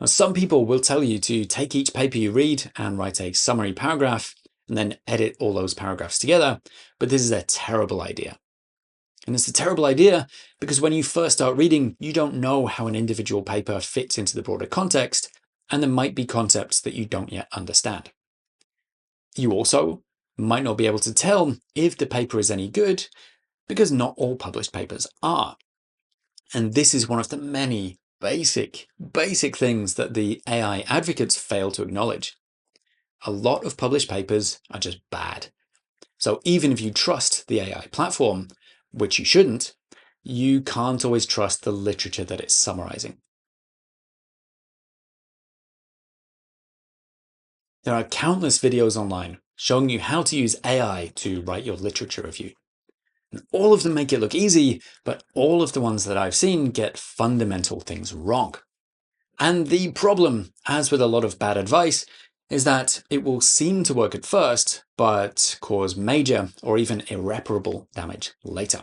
Now, some people will tell you to take each paper you read and write a summary paragraph and then edit all those paragraphs together, but this is a terrible idea. And it's a terrible idea because when you first start reading, you don't know how an individual paper fits into the broader context, and there might be concepts that you don't yet understand. You also might not be able to tell if the paper is any good because not all published papers are. And this is one of the many basic things that the AI advocates fail to acknowledge. A lot of published papers are just bad. So even if you trust the AI platform, which you shouldn't, you can't always trust the literature that it's summarizing. There are countless videos online showing you how to use AI to write your literature review. And all of them make it look easy, but all of the ones that I've seen get fundamental things wrong. And the problem, as with a lot of bad advice, is that it will seem to work at first, but cause major or even irreparable damage later.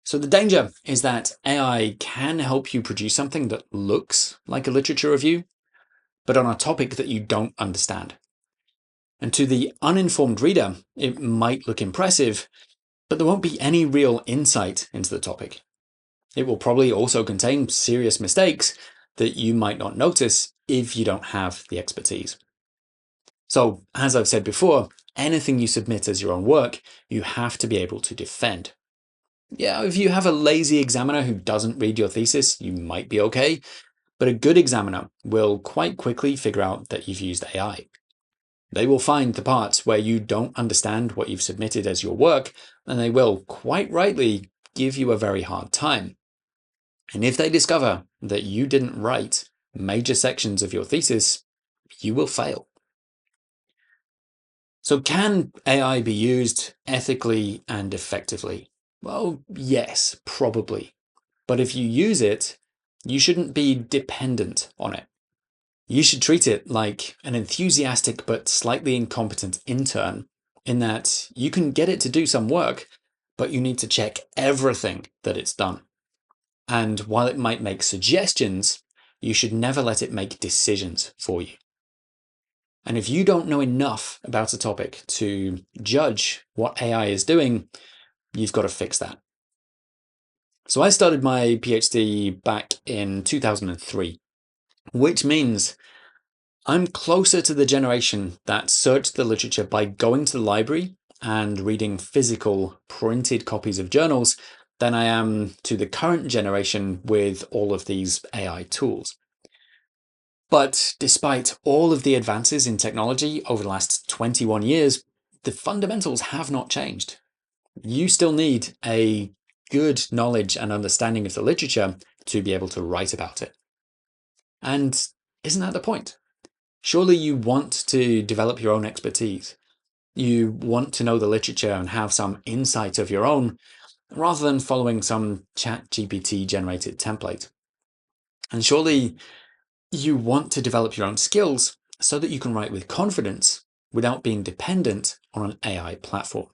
So the danger is that AI can help you produce something that looks like a literature review, but on a topic that you don't understand. And to the uninformed reader, it might look impressive, but there won't be any real insight into the topic. It will probably also contain serious mistakes that you might not notice if you don't have the expertise. So, as I've said before, anything you submit as your own work, you have to be able to defend. Yeah, if you have a lazy examiner who doesn't read your thesis, you might be okay, but a good examiner will quite quickly figure out that you've used AI. They will find the parts where you don't understand what you've submitted as your work, and they will, quite rightly, give you a very hard time. And if they discover that you didn't write major sections of your thesis, you will fail. So can AI be used ethically and effectively? Well, yes, probably. But if you use it, you shouldn't be dependent on it. You should treat it like an enthusiastic but slightly incompetent intern, in that you can get it to do some work, but you need to check everything that it's done. And while it might make suggestions, you should never let it make decisions for you. And if you don't know enough about a topic to judge what AI is doing, you've got to fix that. So I started my PhD back in 2003, which means I'm closer to the generation that searched the literature by going to the library and reading physical printed copies of journals than I am to the current generation with all of these AI tools. But despite all of the advances in technology over the last 21 years, the fundamentals have not changed. You still need a good knowledge and understanding of the literature to be able to write about it. And isn't that the point? Surely you want to develop your own expertise. You want to know the literature and have some insight of your own, rather than following some ChatGPT generated template. And surely you want to develop your own skills so that you can write with confidence without being dependent on an AI platform.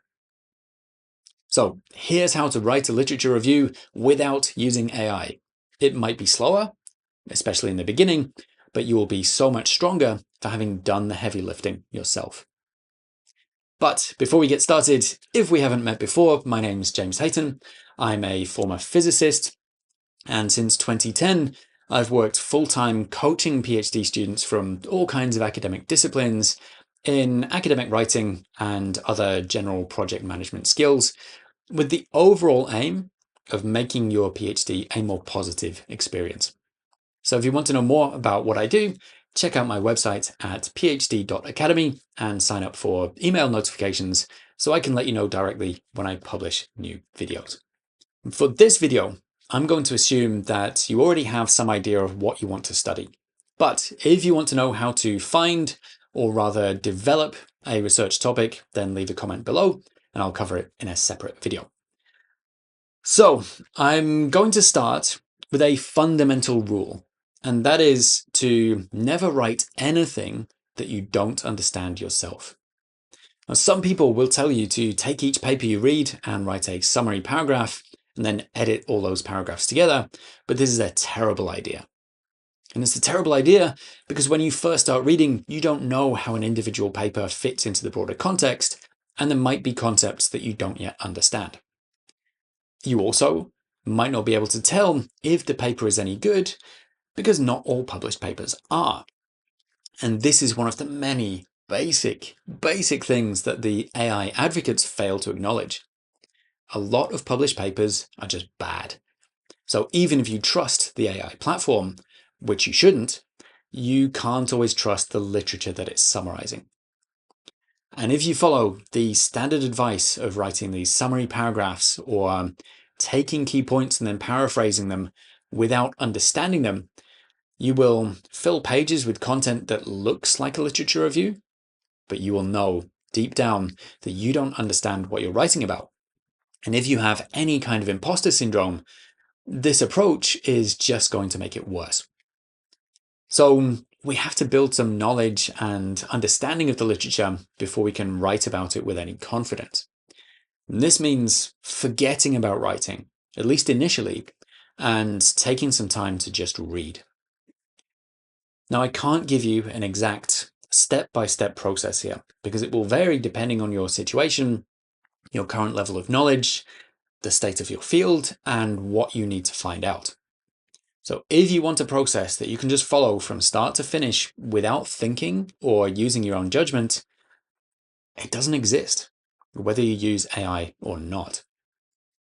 So here's how to write a literature review without using AI. It might be slower, especially in the beginning, but you will be so much stronger for having done the heavy lifting yourself. But before we get started, if we haven't met before, my name is James Hayton. I'm a former physicist, and since 2010, I've worked full-time coaching PhD students from all kinds of academic disciplines in academic writing and other general project management skills, with the overall aim of making your PhD a more positive experience. So if you want to know more about what I do, check out my website at phd.academy and sign up for email notifications so I can let you know directly when I publish new videos. For this video, I'm going to assume that you already have some idea of what you want to study. But if you want to know how to find, or rather develop, a research topic, then leave a comment below and I'll cover it in a separate video. So I'm going to start with a fundamental rule, and that is to never write anything that you don't understand yourself. Now, some people will tell you to take each paper you read and write a summary paragraph and then edit all those paragraphs together, but this is a terrible idea. And it's a terrible idea because when you first start reading, you don't know how an individual paper fits into the broader context, and there might be concepts that you don't yet understand. You also might not be able to tell if the paper is any good because not all published papers are. And this is one of the many basic things that the AI advocates fail to acknowledge. A lot of published papers are just bad. So even if you trust the AI platform, which you shouldn't, you can't always trust the literature that it's summarizing. And if you follow the standard advice of writing these summary paragraphs or taking key points and then paraphrasing them without understanding them, you will fill pages with content that looks like a literature review, but you will know deep down that you don't understand what you're writing about. And if you have any kind of imposter syndrome, this approach is just going to make it worse. So we have to build some knowledge and understanding of the literature before we can write about it with any confidence. And this means forgetting about writing, at least initially, and taking some time to just read. Now, I can't give you an exact step-by-step process here because it will vary depending on your situation, your current level of knowledge, the state of your field, and what you need to find out. So if you want a process that you can just follow from start to finish without thinking or using your own judgment, it doesn't exist, whether you use AI or not.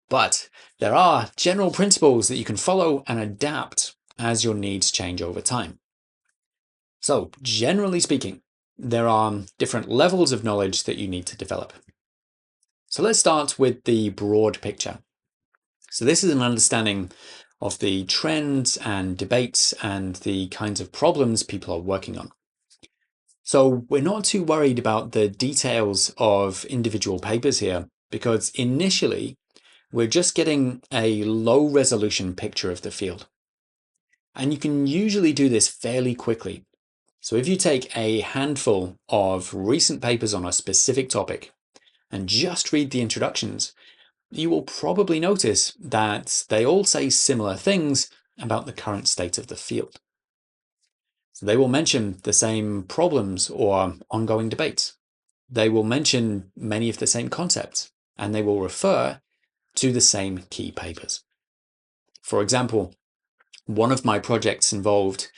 But there are general principles that you can follow and adapt as your needs change over time. So generally speaking, there are different levels of knowledge that you need to develop. So let's start with the broad picture. So this is an understanding of the trends and debates and the kinds of problems people are working on. So we're not too worried about the details of individual papers here because initially we're just getting a low resolution picture of the field. And you can usually do this fairly quickly. So if you take a handful of recent papers on a specific topic and just read the introductions, you will probably notice that they all say similar things about the current state of the field. So they will mention the same problems or ongoing debates. They will mention many of the same concepts, and they will refer to the same key papers. For example, one of my projects involved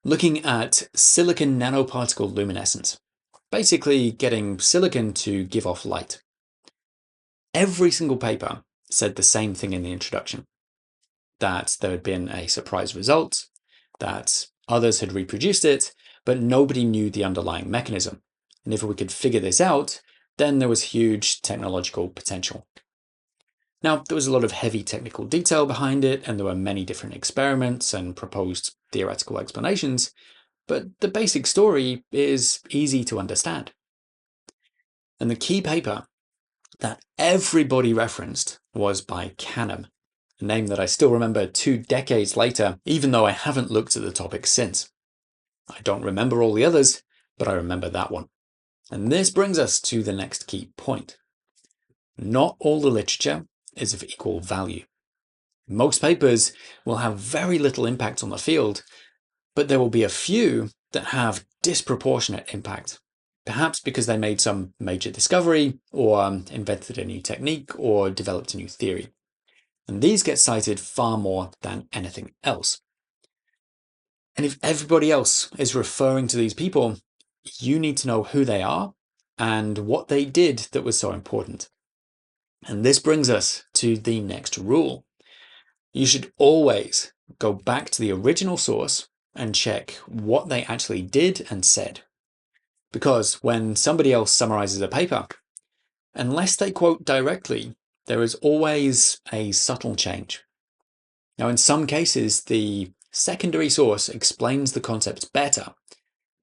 looking at silicon nanoparticle luminescence, basically getting silicon to give off light. Every single paper said the same thing in the introduction, that there had been a surprise result, that others had reproduced it, but nobody knew the underlying mechanism. And if we could figure this out, then there was huge technological potential. Now, there was a lot of heavy technical detail behind it, and there were many different experiments and proposed theoretical explanations, but the basic story is easy to understand. And the key paper that everybody referenced was by Canham, a name that I still remember 2 decades later, even though I haven't looked at the topic since. I don't remember all the others, but I remember that one. And this brings us to the next key point. Not all the literature is of equal value. Most papers will have very little impact on the field, but there will be a few that have disproportionate impact. Perhaps because they made some major discovery, or invented a new technique, or developed a new theory. And these get cited far more than anything else. And if everybody else is referring to these people, you need to know who they are and what they did that was so important. And this brings us to the next rule. You should always go back to the original source and check what they actually did and said. Because when somebody else summarizes a paper, unless they quote directly, there is always a subtle change. Now, in some cases, the secondary source explains the concepts better,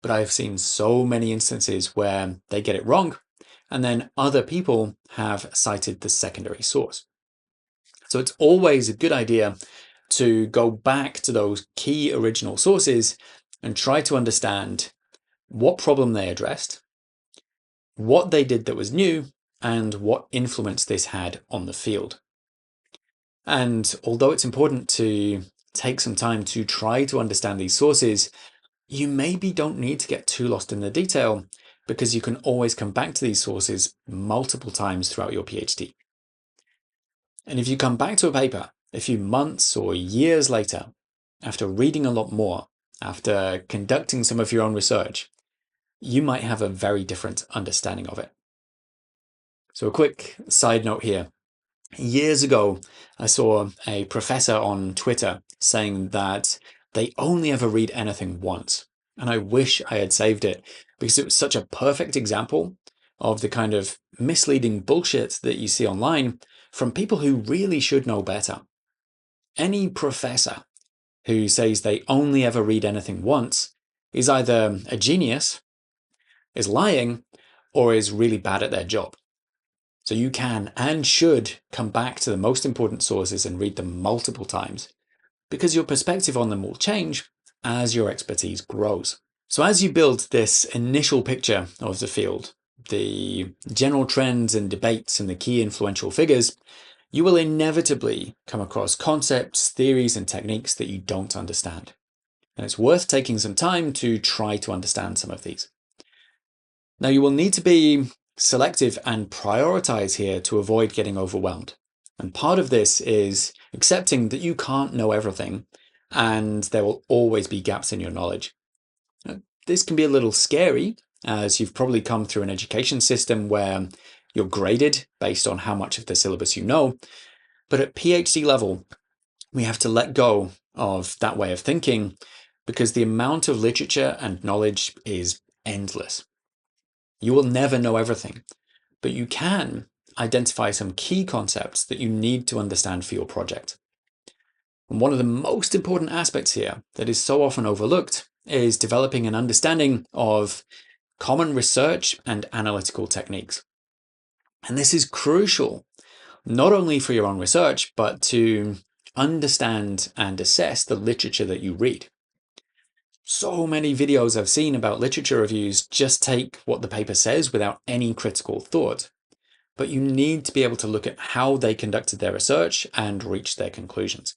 but I've seen so many instances where they get it wrong, and then other people have cited the secondary source. So it's always a good idea to go back to those key original sources and try to understand what problem they addressed, what they did that was new, and what influence this had on the field. And although it's important to take some time to try to understand these sources, you maybe don't need to get too lost in the detail, because you can always come back to these sources multiple times throughout your PhD. And if you come back to a paper a few months or years later, after reading a lot more, after conducting some of your own research, you might have a very different understanding of it. So a quick side note here. Years ago, I saw a professor on Twitter saying that they only ever read anything once. And I wish I had saved it, because it was such a perfect example of the kind of misleading bullshit that you see online from people who really should know better. Any professor who says they only ever read anything once is either a genius, is lying, or is really bad at their job. So you can and should come back to the most important sources and read them multiple times, because your perspective on them will change as your expertise grows. So as you build this initial picture of the field, the general trends and debates and the key influential figures, you will inevitably come across concepts, theories, and techniques that you don't understand. And it's worth taking some time to try to understand some of these. Now, you will need to be selective and prioritize here to avoid getting overwhelmed. And part of this is accepting that you can't know everything, and there will always be gaps in your knowledge. Now, this can be a little scary, as you've probably come through an education system where you're graded based on how much of the syllabus you know. But at PhD level, we have to let go of that way of thinking, because the amount of literature and knowledge is endless. You will never know everything, but you can identify some key concepts that you need to understand for your project. And one of the most important aspects here that is so often overlooked is developing an understanding of common research and analytical techniques. And this is crucial, not only for your own research, but to understand and assess the literature that you read. So many videos I've seen about literature reviews just take what the paper says without any critical thought. But you need to be able to look at how they conducted their research and reach their conclusions.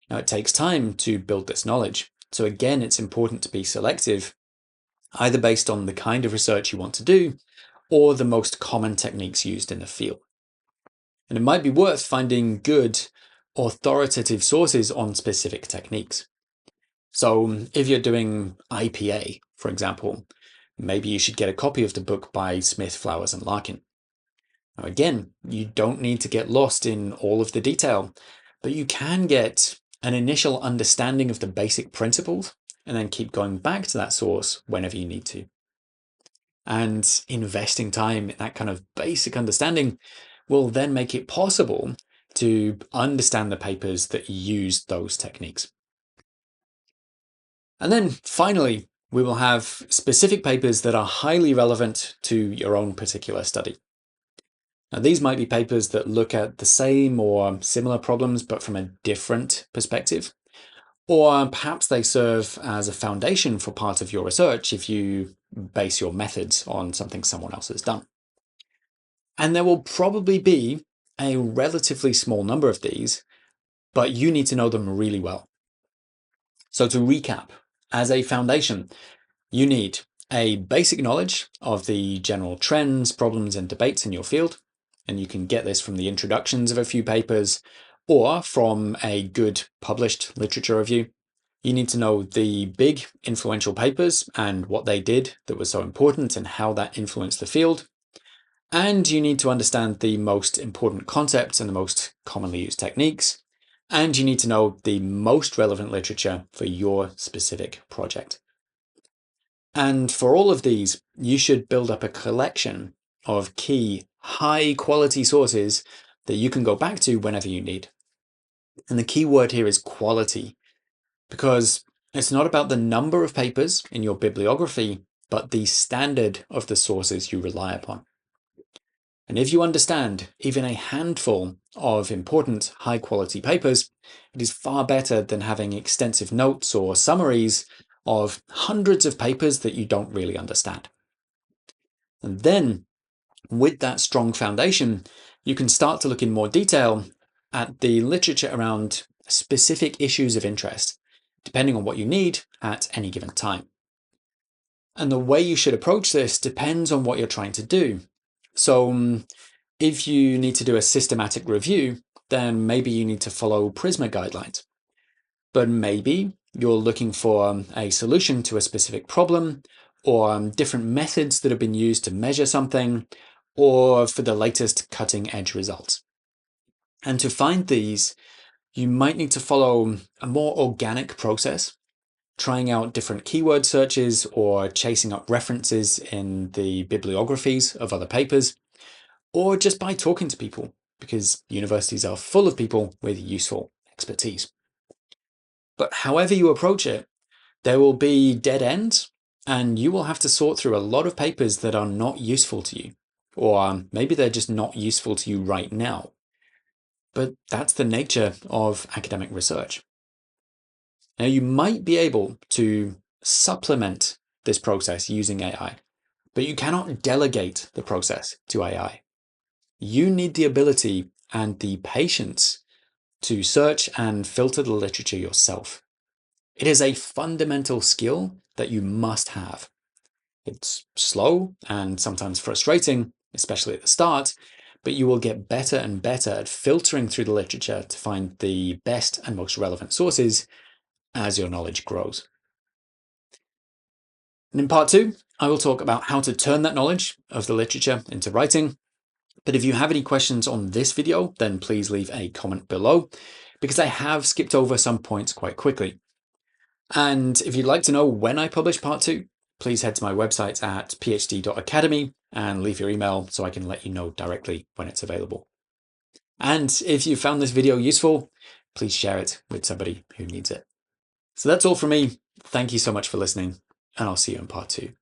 Now, it takes time to build this knowledge. So again, it's important to be selective, either based on the kind of research you want to do or the most common techniques used in the field. And it might be worth finding good, authoritative sources on specific techniques. So if you're doing IPA, for example, maybe you should get a copy of the book by Smith, Flowers and Larkin. Now again, you don't need to get lost in all of the detail, but you can get an initial understanding of the basic principles and then keep going back to that source whenever you need to. And investing time in that kind of basic understanding will then make it possible to understand the papers that use those techniques. And then finally, we will have specific papers that are highly relevant to your own particular study. Now, these might be papers that look at the same or similar problems, but from a different perspective. Or perhaps they serve as a foundation for part of your research if you base your methods on something someone else has done. And there will probably be a relatively small number of these, but you need to know them really well. So to recap, as a foundation, you need a basic knowledge of the general trends, problems, and debates in your field. And you can get this from the introductions of a few papers or from a good published literature review. You need to know the big influential papers and what they did that was so important and how that influenced the field. And you need to understand the most important concepts and the most commonly used techniques. And you need to know the most relevant literature for your specific project. And for all of these, you should build up a collection of key, high quality sources that you can go back to whenever you need. And the key word here is quality, because it's not about the number of papers in your bibliography, but the standard of the sources you rely upon. And if you understand even a handful of important high quality papers, it is far better than having extensive notes or summaries of hundreds of papers that you don't really understand. And then with that strong foundation, you can start to look in more detail at the literature around specific issues of interest, depending on what you need at any given time. And the way you should approach this depends on what you're trying to do. So if you need to do a systematic review, then maybe you need to follow Prisma guidelines. But maybe you're looking for a solution to a specific problem, or different methods that have been used to measure something, or for the latest cutting edge results. And to find these, you might need to follow a more organic process, trying out different keyword searches or chasing up references in the bibliographies of other papers, or just by talking to people, because universities are full of people with useful expertise. But however you approach it, there will be dead ends, and you will have to sort through a lot of papers that are not useful to you, or maybe they're just not useful to you right now. But that's the nature of academic research. Now, you might be able to supplement this process using AI, but you cannot delegate the process to AI. You need the ability and the patience to search and filter the literature yourself. It is a fundamental skill that you must have. It's slow and sometimes frustrating, especially at the start, but you will get better and better at filtering through the literature to find the best and most relevant sources as your knowledge grows. And in part 2, I will talk about how to turn that knowledge of the literature into writing. But if you have any questions on this video, then please leave a comment below, because I have skipped over some points quite quickly. And if you'd like to know when I publish part 2, please head to my website at phd.academy and leave your email so I can let you know directly when it's available. And if you found this video useful, please share it with somebody who needs it. So that's all from me. Thank you so much for listening, and I'll see you in part 2.